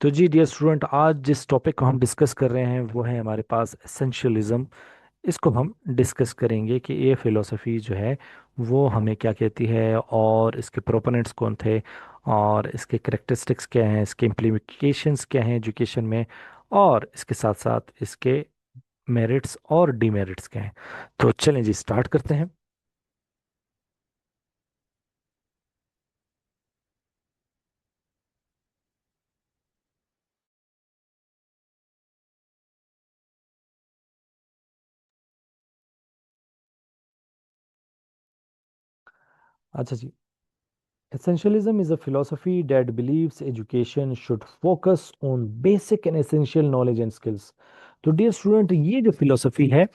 तो जी dear student, आज जिस टॉपिक को हम डिस्कस कर रहे हैं वो है हमारे पास एसेंशियलिज्म। इसको हम डिस्कस करेंगे कि ये फिलोसफी जो है वो हमें क्या कहती है और इसके प्रोपोनेंट्स कौन थे और इसके करेक्टरिस्टिक्स क्या हैं, इसके इम्प्लीकेशंस क्या हैं एजुकेशन में, और इसके साथ साथ इसके मेरिट्स और डीमेरिट्स क्या हैं। तो चलें जी, स्टार्ट करते हैं। अच्छा जी, essentialism is a philosophy that believes education should focus on basic and essential knowledge and skills। तो डियर स्टूडेंट, ये जो फिलोसफी है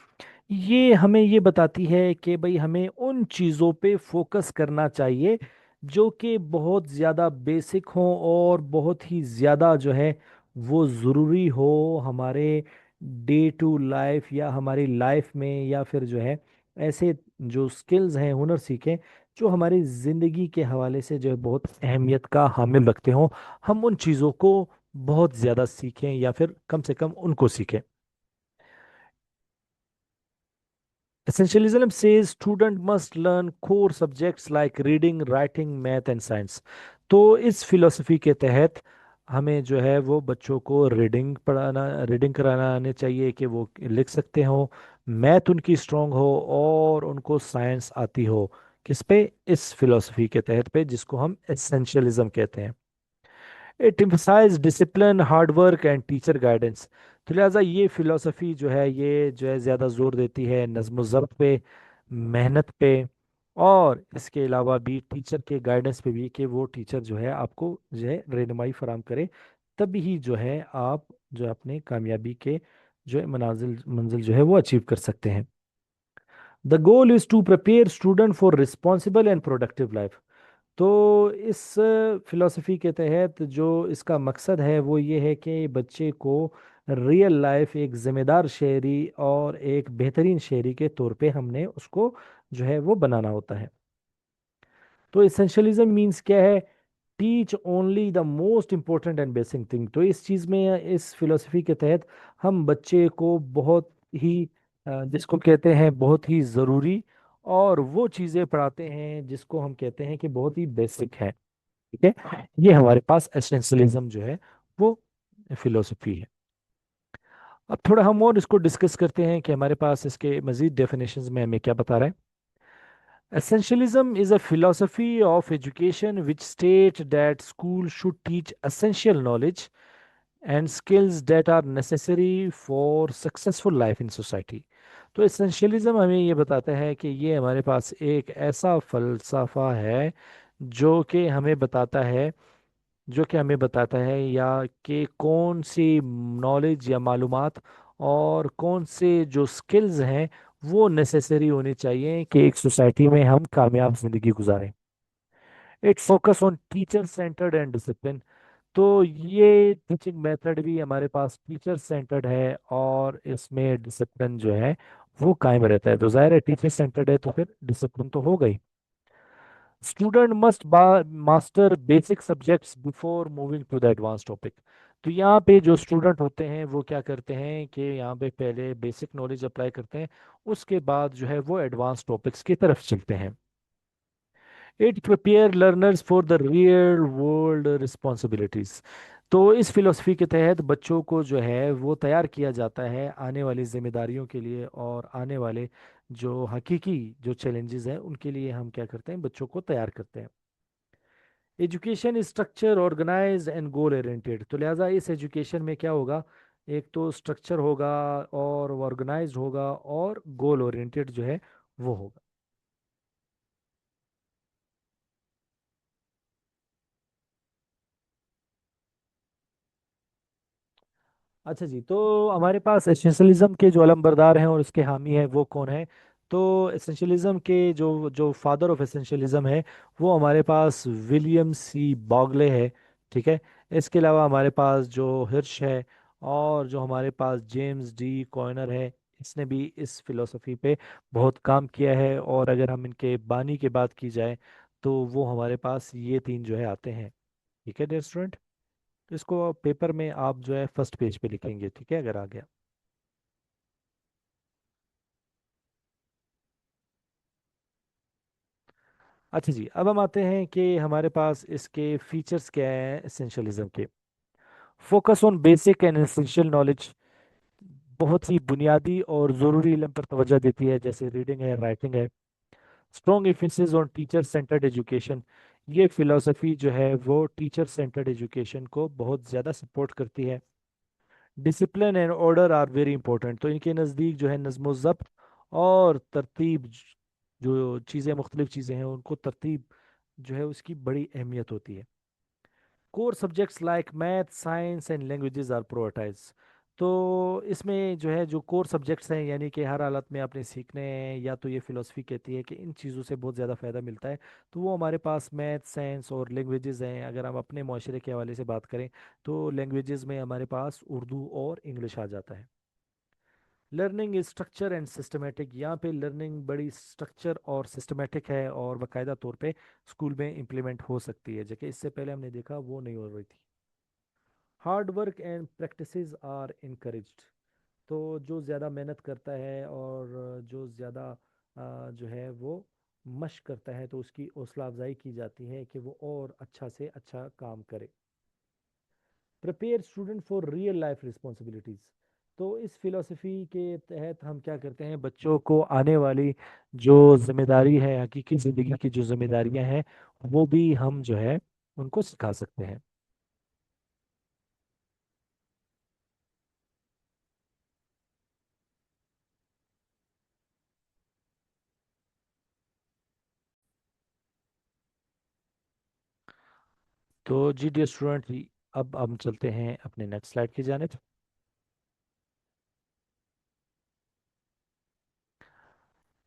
ये हमें ये बताती है कि भाई हमें उन चीज़ों पे फोकस करना चाहिए जो कि बहुत ज़्यादा बेसिक हो और बहुत ही ज़्यादा जो है वो ज़रूरी हो हमारे डे टू लाइफ या हमारी लाइफ में, या फिर जो है ऐसे जो स्किल्स हैं, हुनर सीखें जो हमारी ज़िंदगी के हवाले से जो है बहुत अहमियत का हामिल रखते हो। हम उन चीज़ों को बहुत ज़्यादा सीखें या फिर कम से कम उनको सीखें। Essentialism says student must learn core subjects like reading, writing, math and science। तो इस फिलोसफी के तहत हमें जो है वो बच्चों को रीडिंग कराना आने चाहिए कि वो लिख सकते हो, मैथ उनकी स्ट्रांग हो और उनको साइंस आती हो। किस पे? इस फिलोसफी के तहत पे जिसको हम एसेंशियलिज्म कहते हैं। It emphasize discipline, hard work and teacher guidance. तो लिहाजा ये फिलोसफी जो है ये जो है ज़्यादा जोर देती है नज्म ज़ब्त पे, मेहनत पे, और इसके अलावा भी टीचर के गाइडेंस पे भी कि वो टीचर जो है आपको जो है रहनुमाई फराम करे। तभी ही जो है आप जो है अपने कामयाबी के जो है मनाजिल मंजिल जो है वो अचीव कर सकते हैं। The goal is to prepare student for responsible and productive life. तो इस फिलॉसफी के तहत जो इसका मकसद है वो ये है कि बच्चे को रियल लाइफ एक जिम्मेदार शहरी और एक बेहतरीन शहरी के तौर पे हमने उसको जो है वो बनाना होता है। तो इसेंशियलिज्म मीन्स क्या है? Teach only the most important and basic thing. तो इस चीज़ में, इस फिलोसफी के तहत हम बच्चे को बहुत ही जिसको कहते हैं बहुत ही ज़रूरी और वो चीज़ें पढ़ाते हैं जिसको हम कहते हैं कि बहुत ही बेसिक है। ठीक है, ये हमारे पास एसेंशियलिज्म जो है वो फिलोसफी है। अब थोड़ा हम और इसको डिस्कस करते हैं कि हमारे पास इसके मजीद डेफिनेशंस में हमें क्या बता रहा है। Essentialism is a philosophy of education which state that school should teach essential knowledge and skills that are necessary for successful life in society। तो एसेंशियलिज्म हमें ये बताता है कि ये हमारे पास एक ऐसा फलसफा है जो कि हमें बताता है जो कि हमें बताता है या कि कौन सी नॉलेज या मालूमात और कौन से जो स्किल्स हैं वो नेसेसरी होने चाहिए कि एक सोसाइटी में हम कामयाब जिंदगी गुजारें। It focus on teacher centred and discipline. तो ये टीचिंग मेथड भी हमारे पास टीचर सेंटर्ड है और इसमें डिसिप्लिन जो है वो कायम रहता है। तो जाहिर है टीचर सेंटर्ड है तो फिर डिसिप्लिन तो हो गई। Student must master basic subjects before moving to the advance topic. तो यहाँ पे जो स्टूडेंट होते हैं वो क्या करते हैं कि यहाँ पे पहले बेसिक नॉलेज अप्लाई करते हैं, उसके बाद जो है वो एडवांस टॉपिक्स की तरफ चलते हैं। It prepare learners for the real world responsibilities. तो इस फिलोसफी के तहत बच्चों को जो है वो तैयार किया जाता है आने वाली जिम्मेदारियों के लिए और आने वाले जो हकीकी जो चैलेंजेस हैं उनके लिए हम क्या करते हैं, बच्चों को तैयार करते हैं। Education structure organize and goal oriented. तो लिहाजा इस एजुकेशन में क्या होगा, एक तो स्ट्रक्चर होगा और ऑर्गेनाइज्ड होगा और गोल ओरिएंटेड जो है वो होगा। अच्छा जी, तो हमारे पास एसेंशियलिज्म के जो अलमबरदार हैं और उसके हामी हैं वो कौन है? तो एसेंशियलिज्म के जो जो फादर ऑफ एसेंशियलिज्म है वो हमारे पास विलियम सी बॉगले है। ठीक है, इसके अलावा हमारे पास जो हिर्श है और जो हमारे पास जेम्स डी कॉयनर है, इसने भी इस फिलोसफी पे बहुत काम किया है। और अगर हम इनके बानी की बात की जाए तो वो हमारे पास ये तीन जो है आते हैं। ठीक है डियर स्टूडेंट। इसको पेपर में आप जो है फर्स्ट पेज पे लिखेंगे, ठीक है, अगर आ गया। अच्छा जी, अब हम आते हैं कि हमारे पास इसके फीचर्स क्या हैं एसेंशियलिज्म के। Focus on basic and essential knowledge, बहुत ही बुनियादी और ज़रूरी इल्म पर तवज्जो देती है, जैसे रीडिंग है, राइटिंग है। Strong emphasis on teacher centred education, ये फिलॉसफी जो है वो टीचर सेंटर्ड एजुकेशन को बहुत ज़्यादा सपोर्ट करती है। Discipline and order are very important, तो इनके नज़दीक जो है नज़्म ज़ब्त और तरतीब, जो चीज़ें मुख्तलिफ चीज़ें हैं उनको तरतीब जो है उसकी बड़ी अहमियत होती है। Core subjects like math, science and languages are prioritize, तो इसमें जो है जो कोर सब्जेक्ट्स हैं यानी कि हर हालत में आपने सीखने हैं, या तो ये फिलोसफी कहती है कि इन चीज़ों से बहुत ज़्यादा फ़ायदा मिलता है, तो वो हमारे पास मैथ, साइंस और लैंग्वेजेस हैं। अगर हम अपने माशरे के हवाले से बात करें तो लैंग्वेजेस में हमारे पास उर्दू और इंग्लिश आ जाता है। Learning is structure and systematic, यहाँ पे लर्निंग बड़ी स्ट्रक्चर और सिस्टमेटिक है और बाकायदा तौर पे स्कूल में इम्प्लीमेंट हो सकती है, जबकि इससे पहले हमने देखा वो नहीं हो रही थी। Hard work and practices are encouraged, तो जो ज़्यादा मेहनत करता है और जो ज़्यादा जो है वो मशक करता है तो उसकी हौसला अफजाई की जाती है कि वो और अच्छा से अच्छा काम करे। Prepare student for real life responsibilities, तो इस फिलॉसफी के तहत हम क्या करते हैं, बच्चों को आने वाली जो जिम्मेदारी है, हकीकी ज़िंदगी की जो जिम्मेदारियां हैं वो भी हम जो है उनको सिखा सकते हैं। तो जी डियर स्टूडेंट, अब हम चलते हैं अपने नेक्स्ट स्लाइड की जानिब।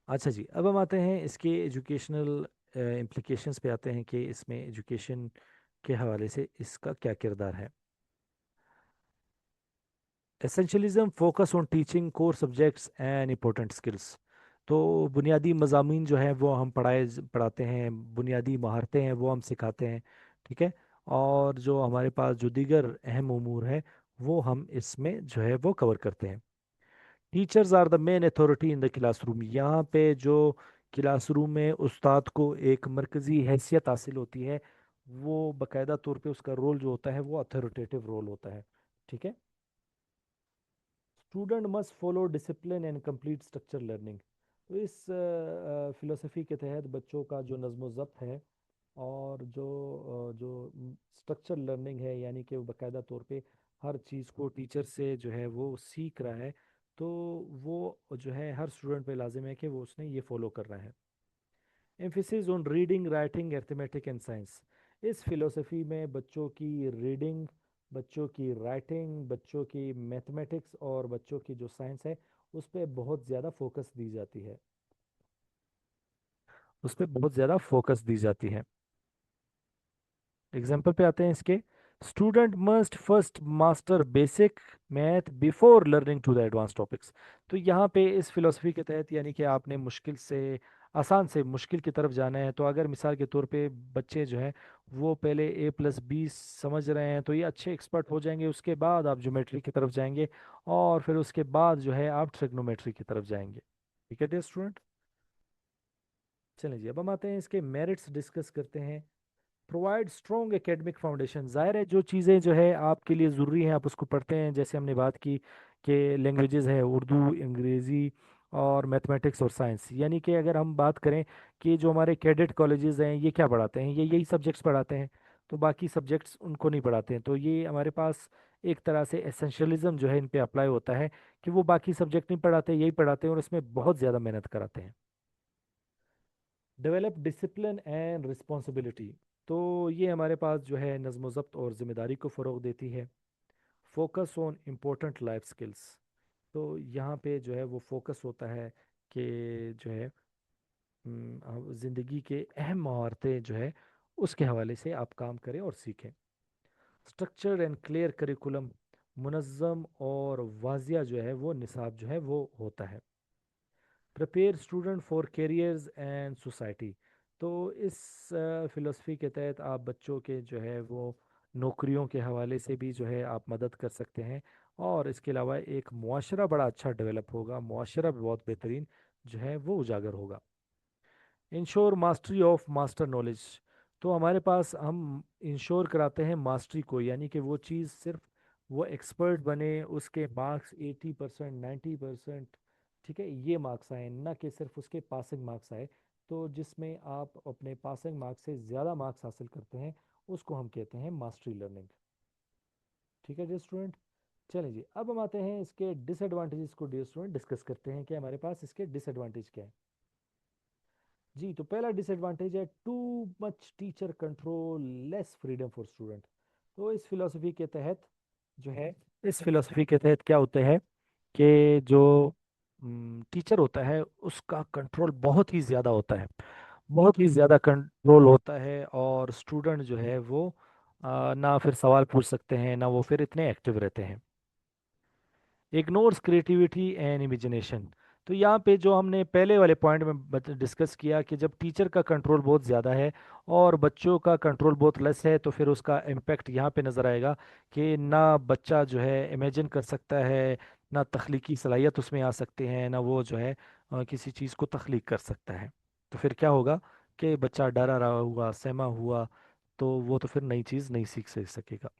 अच्छा जी, अब हम आते हैं इसके एजुकेशनल इम्प्लीकेशंस पे, आते हैं कि इसमें एजुकेशन के हवाले से इसका क्या किरदार है। Essentialism focus on teaching core subjects and important skills, तो बुनियादी मजामीन जो है वो हम पढ़ाते हैं, बुनियादी महारतें हैं वो हम सिखाते हैं, ठीक है। और जो हमारे पास जो दीगर अहम उमूर है वो हम इसमें जो है वो कवर करते हैं। Teachers are the main authority in the classroom, यहाँ पे जो क्लासरूम में उस्ताद को एक मरकज़ी हैसियत हासिल होती है, वो बाकायदा तौर पे उसका रोल जो होता है वो अथॉरिटेटिव रोल होता है, ठीक है। Student must follow discipline and complete structure learning, तो इस फिलोसफी के तहत बच्चों का जो नज़्म ज़ब्त है और जो स्ट्रक्चर लर्निंग है, यानी कि वो बाकायदा तौर पे हर चीज़ को टीचर से जो है वो सीख रहा है, तो वो जो है हर स्टूडेंट पे लाजिम है कि वो उसने ये फॉलो करना है। Emphasis on reading, writing, arithmetic and science, इस फिलोसफी में बच्चों की रीडिंग, बच्चों की राइटिंग, बच्चों की मैथमेटिक्स और बच्चों की जो साइंस है उस पर बहुत ज़्यादा फोकस दी जाती है, उस पर बहुत ज़्यादा फोकस दी जाती है। एग्जाम्पल पे आते हैं इसके। Student must first master basic math before learning to the advance topics, तो यहाँ पे इस फिलोसफी के तहत यानी कि आपने मुश्किल से आसान से मुश्किल की तरफ जाना है, तो अगर मिसाल के तौर पे बच्चे जो है वो पहले A+B समझ रहे हैं तो ये अच्छे एक्सपर्ट हो जाएंगे, उसके बाद आप ज्योमेट्री की तरफ जाएंगे और फिर उसके बाद जो है आप ट्रिग्नोमेट्री की तरफ जाएंगे, ठीक है डियर स्टूडेंट। चलिए जी, अब हम आते हैं इसके मेरिट्स डिस्कस करते हैं। प्रोवाइड स्ट्रॉन्ग एकेडमिक फाउंडेशन, जाहिर है जो चीज़ें जो है आपके लिए ज़रूरी हैं आप उसको पढ़ते हैं, जैसे हमने बात की कि लैंग्वेजेस है उर्दू, अंग्रेज़ी और मैथमेटिक्स और साइंस, यानी कि अगर हम बात करें कि जो हमारे कैडेट कॉलेजेस हैं ये क्या पढ़ाते हैं, ये यही सब्जेक्ट्स पढ़ाते हैं, तो बाकी सब्जेक्ट्स उनको नहीं पढ़ाते हैं, तो ये हमारे पास एक तरह से एसेंशियलिज्म जो है इन पे अप्लाई होता है कि वो बाकी सब्जेक्ट नहीं पढ़ाते, यही पढ़ाते हैं और इसमें बहुत ज़्यादा मेहनत कराते हैं। डेवलप डिसिप्लिन एंड रिस्पॉन्सिबिलिटी, तो ये हमारे पास जो है नज़्म ज़ब्त और ज़िम्मेदारी को फ़रोग देती है। Focus on important life skills, तो यहाँ पे जो है वो फोकस होता है कि जो है ज़िंदगी के अहम महारतें जो है उसके हवाले से आप काम करें और सीखें। स्ट्रक्चर्ड एंड क्लियर करिकुलम, मुनज़्ज़म और वाजिया जो है वो निसाब जो है वो होता है। Prepare student for carriers and society, तो इस फिलोसफी के तहत आप बच्चों के जो है वो नौकरियों के हवाले से भी जो है आप मदद कर सकते हैं। और इसके अलावा एक मुआशरा बड़ा अच्छा डेवलप होगा, मुआशरा भी बहुत बेहतरीन जो है वो उजागर होगा। Ensure mastery of master knowledge. तो हमारे पास हम इंश्योर कराते हैं मास्टरी को, यानी कि वो चीज़ सिर्फ वो एक्सपर्ट बने, उसके मार्क्स 80% 90%, ठीक है, ये मार्क्स आए, ना कि सिर्फ उसके पासिंग मार्क्स आए। तो जिसमें आप अपने पासिंग मार्क्स से ज़्यादा मार्क्स हासिल करते हैं उसको हम कहते हैं मास्टरी लर्निंग। ठीक है जी स्टूडेंट। चलिए जी, अब हम आते हैं इसके डिसएडवांटेजेस को डियर स्टूडेंट डिस्कस करते हैं कि हमारे पास इसके डिसएडवांटेज क्या है। जी, तो पहला डिसएडवांटेज है too much teacher control, less freedom for student. तो इस फिलॉसफी के तहत जो है, इस फिलॉसफी के तहत क्या होता है कि जो टीचर होता है उसका कंट्रोल बहुत ही ज़्यादा होता है, बहुत ही ज़्यादा कंट्रोल होता है, और स्टूडेंट जो है वो ना फिर सवाल पूछ सकते हैं, ना वो फिर इतने एक्टिव रहते हैं। Ignores creativity and imagination. तो यहाँ पे जो हमने पहले वाले पॉइंट में डिस्कस किया कि जब टीचर का कंट्रोल बहुत ज़्यादा है और बच्चों का कंट्रोल बहुत लेस है, तो फिर उसका इम्पेक्ट यहाँ पे नज़र आएगा कि ना बच्चा जो है इमेजिन कर सकता है, ना तख्लीकी सलाहियत उसमें आ सकते हैं, ना वो जो है किसी चीज़ को तख्लीक कर सकता है। तो फिर क्या होगा कि बच्चा डरा रहा हुआ, सहमा हुआ, तो वो तो फिर नई चीज़ नहीं सीख सकेगा।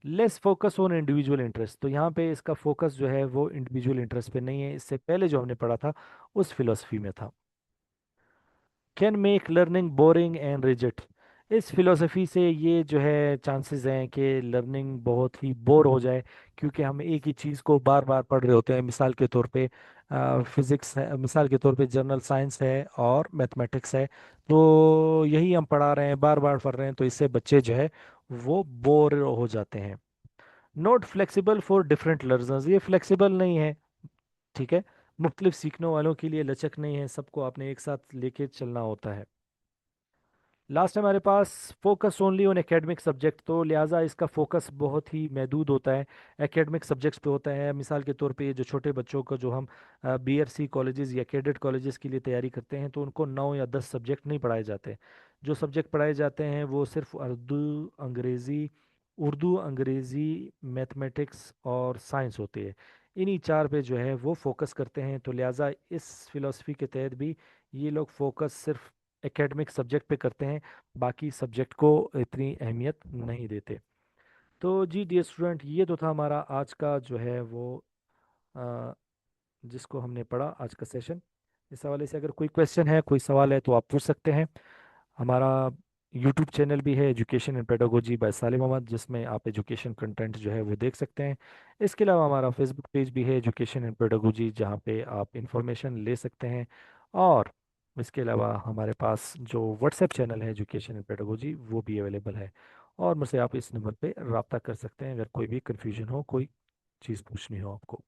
Less focus on individual interest. तो यहाँ पे इसका फोकस जो है वो इंडिविजुअल इंटरेस्ट पे नहीं है, इससे पहले जो हमने पढ़ा था उस फिलोसफी में था। Can make learning boring and rigid. इस फिलोसफी से ये जो है चांसेस हैं कि लर्निंग बहुत ही बोर हो जाए, क्योंकि हम एक ही चीज़ को बार बार पढ़ रहे होते हैं। मिसाल के तौर पे फिजिक्स है, मिसाल के तौर पे जनरल साइंस है और मैथमेटिक्स है, तो यही हम पढ़ा रहे हैं, बार बार पढ़ रहे हैं, तो इससे बच्चे जो है वो बोर हो जाते हैं। Not flexible for different learners. ये फ्लेक्सिबल नहीं है, ठीक है, मुख्तलिफ सीखने वालों के लिए लचक नहीं है, सबको आपने एक साथ लेके चलना होता है। लास्ट हमारे पास focus only on academic subject. तो लिहाजा इसका फोकस बहुत ही महदूद होता है, एकेडमिक सब्जेक्ट्स पे होता है। मिसाल के तौर पे ये जो छोटे बच्चों को जो हम बीआरसी कॉलेजेस या कैडेट कॉलेजेस के लिए तैयारी करते हैं, तो उनको 9 या 10 सब्जेक्ट नहीं पढ़ाए जाते। जो सब्जेक्ट पढ़ाए जाते हैं वो सिर्फ उर्दू अंग्रेज़ी मैथमेटिक्स और साइंस होती है। इन्हीं चार पे जो है वो फोकस करते हैं। तो लिहाजा इस फिलॉसफी के तहत भी ये लोग फोकस सिर्फ एकेडमिक सब्जेक्ट पे करते हैं, बाकी सब्जेक्ट को इतनी अहमियत नहीं देते। तो जी डियर स्टूडेंट, ये तो था हमारा आज का जो है वो अ, जिसको हमने पढ़ा आज का सेशन। इस हवाले से अगर कोई क्वेश्चन है, कोई सवाल है, तो आप पूछ सकते हैं। हमारा यूट्यूब चैनल भी है एजुकेशन एंड पेडागोजी बाय सालिम अहमद, जिसमें आप एजुकेशन कंटेंट जो है वो देख सकते हैं। इसके अलावा हमारा फेसबुक पेज भी है एजुकेशन एंड पेडागोजी, जहाँ पे आप इंफॉर्मेशन ले सकते हैं। और इसके अलावा हमारे पास जो व्हाट्सएप चैनल है एजुकेशन एंड पेडागोजी वो भी अवेलेबल है। और मुझसे आप इस नंबर पे रब्ता कर सकते हैं अगर कोई भी कन्फ्यूजन हो, कोई चीज़ पूछनी हो आपको।